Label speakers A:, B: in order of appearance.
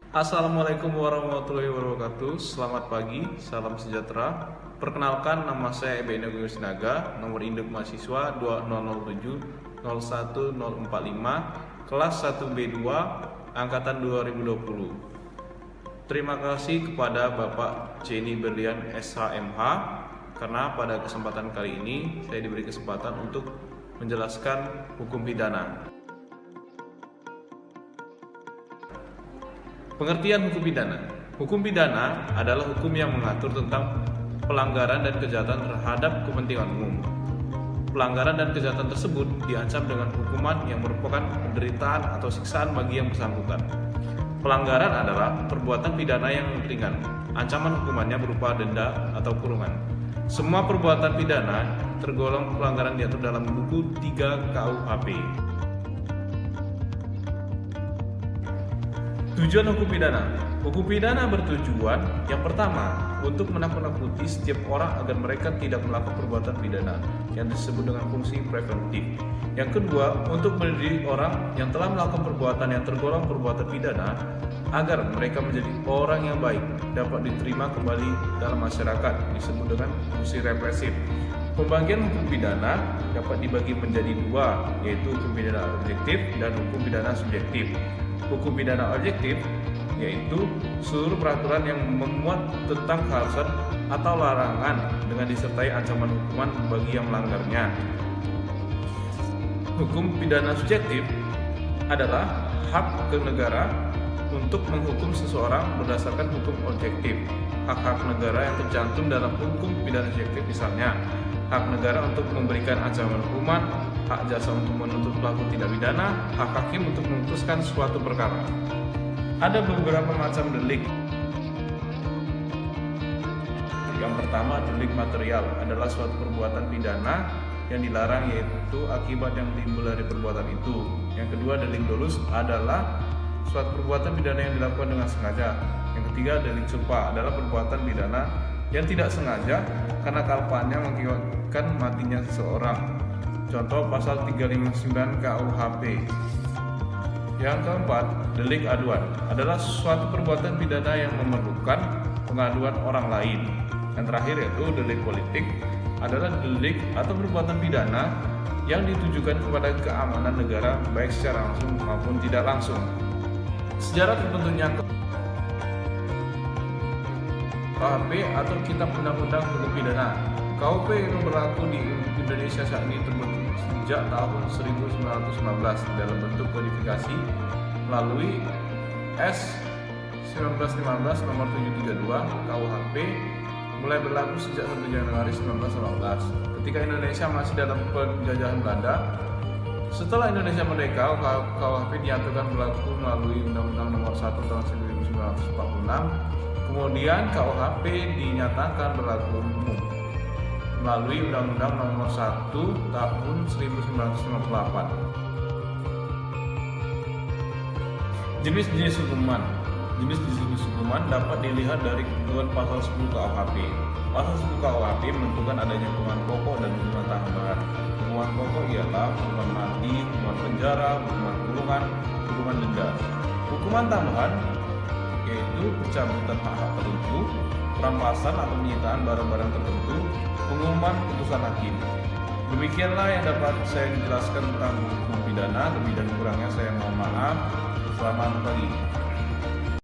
A: Assalamualaikum warahmatullahi wabarakatuh. Selamat pagi, salam sejahtera. Perkenalkan, nama saya Ebe Nego Sinaga, nomor induk mahasiswa 200701045, kelas 1B2, angkatan 2020. Terima kasih kepada Bapak Jenny Berlian SHMH karena pada kesempatan kali ini saya diberi kesempatan untuk menjelaskan hukum pidana. Pengertian hukum pidana. Hukum pidana adalah hukum yang mengatur tentang pelanggaran dan kejahatan terhadap kepentingan umum. Pelanggaran dan kejahatan tersebut diancam dengan hukuman yang merupakan penderitaan atau siksaan bagi yang bersangkutan. Pelanggaran adalah perbuatan pidana yang ringan. Ancaman hukumannya berupa denda atau kurungan. Semua perbuatan pidana tergolong pelanggaran diatur dalam buku 3 KUHP. Tujuan hukum pidana. Hukum pidana bertujuan yang pertama untuk menakut-nakuti setiap orang agar mereka tidak melakukan perbuatan pidana yang disebut dengan fungsi preventif. Yang kedua, untuk mendidik orang yang telah melakukan perbuatan yang tergolong perbuatan pidana agar mereka menjadi orang yang baik, dapat diterima kembali dalam masyarakat, disebut dengan fungsi represif. Pembagian hukum pidana dapat dibagi menjadi dua, yaitu hukum pidana objektif dan hukum pidana subjektif. Hukum pidana objektif yaitu seluruh peraturan yang memuat tentang keharusan atau larangan dengan disertai ancaman hukuman bagi yang melanggarnya. Hukum pidana subjektif adalah hak ke negara untuk menghukum seseorang berdasarkan hukum objektif. Hak-hak negara yang tercantum dalam hukum pidana subjektif misalnya hak negara untuk memberikan ancaman hukuman, hak jasa untuk menuntut pelaku tindak pidana, hak hakim untuk memutuskan suatu perkara. Ada beberapa macam delik. Yang pertama, delik material adalah suatu perbuatan pidana yang dilarang, yaitu akibat yang timbul dari perbuatan itu. Yang kedua, delik dolus adalah suatu perbuatan pidana yang dilakukan dengan sengaja. Yang ketiga, delik serupa adalah perbuatan pidana yang tidak sengaja karena kalpannya mengakibatkan matinya seseorang. Contoh pasal 359 KUHP. Yang keempat, delik aduan adalah suatu perbuatan pidana yang memerlukan pengaduan orang lain. Yang terakhir yaitu delik politik adalah delik atau perbuatan pidana yang ditujukan kepada keamanan negara baik secara langsung maupun tidak langsung. Sejarah terbentuknya KUHP atau Kitab Undang-Undang Hukum Pidana. KUHP yang berlaku di Indonesia saat ini terbentuk sejak tahun 1919 dalam bentuk kodifikasi melalui S 1915 nomor 732 KUHP mulai berlaku sejak 1 Januari 1918 ketika Indonesia masih dalam penjajahan Belanda. Setelah Indonesia merdeka, KUHP dinyatakan berlaku melalui Undang-Undang nomor 1 tahun 1946. Kemudian KUHP dinyatakan berlaku umum melalui Undang-Undang nomor 1 tahun 1958. Jenis-jenis hukuman. Jenis-jenis hukuman dapat dilihat dari ketentuan pasal 10 KUHP. Pasal 10 KUHP menentukan adanya hukuman pokok dan hukuman tambahan. Hukuman pokok ialah hukuman mati, hukuman penjara, hukuman kurungan, hukuman denda. Hukuman tambahan yaitu pencabutan hak-hak tertentu, perampasan atau penyitaan barang-barang tertentu, pengumuman putusan hakim. Demikianlah yang dapat saya jelaskan tentang hukum pidana. Lebih dan kurangnya saya mohon maaf. Selamat pagi.